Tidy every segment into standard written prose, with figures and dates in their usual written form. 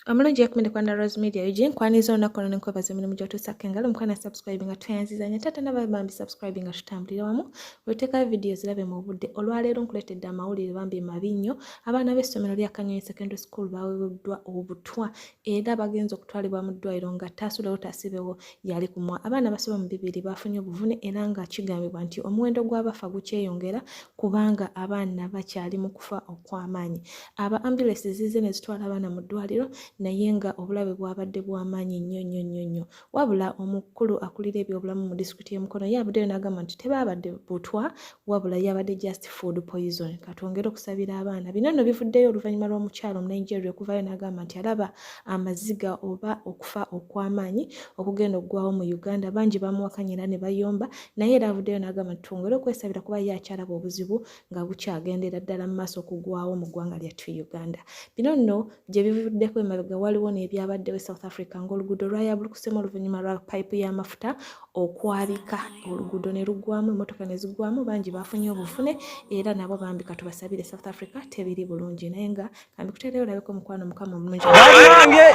Omulungi yakumende kwanda Rose Media Eugene kwaniza olunaku olwo nenkwebaza emirimu gy'otuusako engalo mukwana subscribe nga tweyanzizanya taata n'abambi subscribe nga tutambulira wamu weteekayo vidiyo zirabe mu budde olwaleero nkuleetedde amawulire bambi mabi nnyo abaana b'essomero lya Nakanyonyi Secondary School baweebuddwa obutwa era bagenze okutwalibwa mu ddwaliro nga taasulewo taasibewo yali kumwa abaana basoba mu 2 bafunye obuvune era nga kigambibwa nti omuwendo gw'abafa gukyeyongera kubanga abaana bakyali mu kufa okw'amaanyi aba ambulance zize ne zitwala abaana mu ddwaliro naye nga obulabe bwabadde bw'amaanyi nnyo wabula omukulu akulira ebyobulamu mu disitulikiti y'Emukono yabaddeyo n'agamba nti tebaabadde butwa wabula yabadde just food poison katwongere okusabira abaana bino nno bivuddeyo oluvannyuma lw'omukyala Omunigeria okuvayo n'agamba nti alaba amaziga oba okufa okw'amaanyi okugenda okuggwawo mu Uganda bangi bamuwakanyira ne bayomba naye era avuddeyo n'agamba nti twongere okwesabira kuba yakyalaba obuzibu nga bukyagendera ddala mu maaso okuggwawo mu ggwanga lyattu Uganda bino nno gye bivuddeko emabega waliwo n'ebyabaddewo South Africa ng'oluguudo lwayabulukusemu oluvannyuma lwa payipu y'amafuta okwabika oluguudo ne luggwamu emmotoka ne ziggwamu bangi bafunye obufune era nabo bambi katubasabire South Africa tebiri bulungi naye nga kambi kuteereyo olabeko mukwano mukama omulungi bannange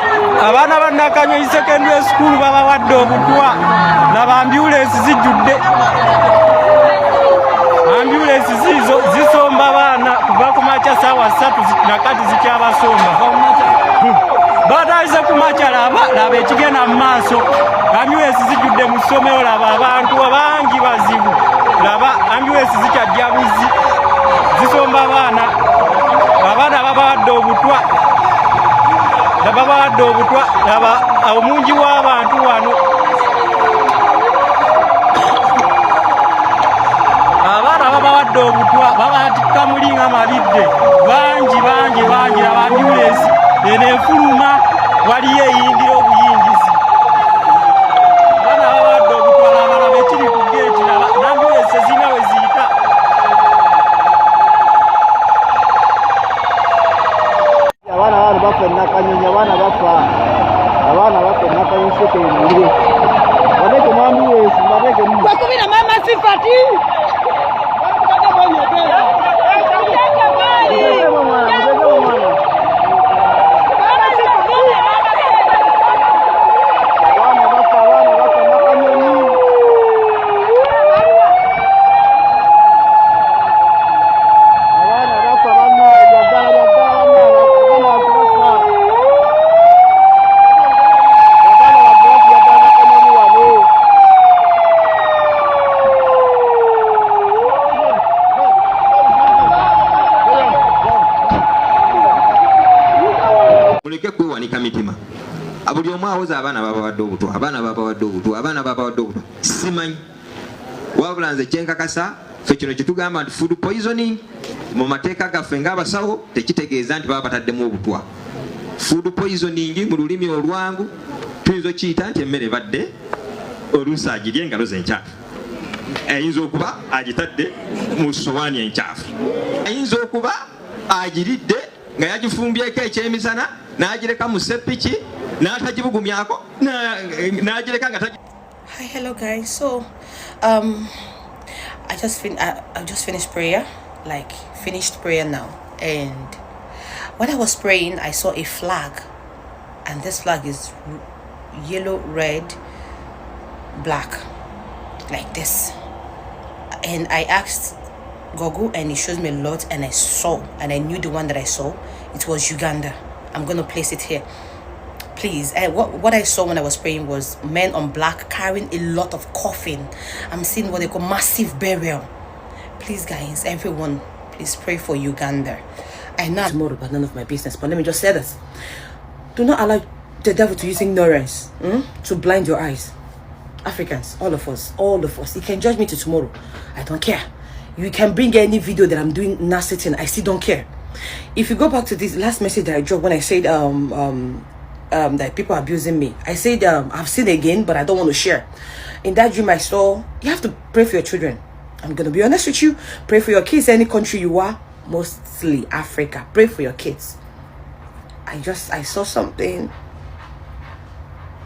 abaana ba Nakanyonyi Secondary School babawadde obutwa n'abambyulensi zijjudde ambyulensi zizo zisomba abaana kuva ku makya ssaawa 3 nakati zikyabasomba batalize ku makya laba ekigenda mu maaso ambyulensi zijjudde mu ssomero laba abantu abangi bazibu laba ambyulensi zikyajja buzi zisomba abaana babawadde obutwa laba omungi w'abantu wano abaana babawadde obutwa babatikka mulinga mabidde bangi laba ambyulensi eno efuluma waliyo eyindira obuyingizi abaana babawadde obutwa laba ekiri ku geeti n'ambyulensi ezirina we ziyita abaana bafa Nakanyonyi abaana bafa Nakanyonyi Secondary badeke mu ambulance badeke mu bakubira mama sifati muleke kwewanika mitima buli omu awoza abaana babawadde obutwa simanyi wabula nze kyenkakasa fe kino kyetugamba nti food poisoning mu mateeka gaffe ng'abasawo tekitegeeza nti baba bataddemu obutwa. Food poisoning mu lulimi olwangu tuyinza okiyita nti emmere badde oluusi agirya engalo ze enkyafu, ayinza okuba agitadde mu sowaani enkyafu, ayinza okuba agiridde nga yagifumbyeko ekyemisana n'agireka mu seppiki n'atagibugumyako n'agireka nga tagi. Hi, hello guys. So I just finished prayer, like finished prayer now, and when I was praying I saw a flag, and this flag is yellow, red, black, like this, and I asked Google and it shows me a lot, and I saw, and I knew the one that I saw, it was Uganda. I'm gonna place it here, please. What I saw when I was praying was men on black carrying a lot of coffin. I'm seeing what they call massive burial. Please guys, everyone, please pray for Uganda. I know tomorrow, but none of my business, but let me just say this: do not allow the devil to use ignorance to blind your eyes. Africans, all of us, you can judge me till tomorrow, I don't care. You can bring any video that I'm doing nasty thing, I still don't care. If you go back to this last message that I dropped when I said that people are abusing me, I said I've seen again, but I don't want to share. In that dream I saw, you have to pray for your children. I'm gonna be honest with you, pray for your kids, any country you are, mostly Africa, pray for your kids. I saw something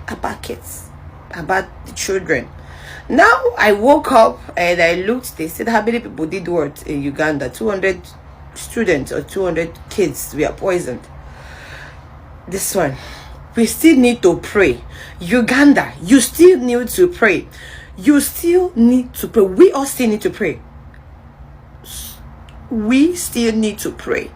about kids, about the children. Now I woke up and I looked, they said how many people did what in Uganda. 200 students or 200 kids were poisoned. this one. We still need to pray. Uganda, you still need to pray. You still need to pray. We all still need to pray. We still need to pray.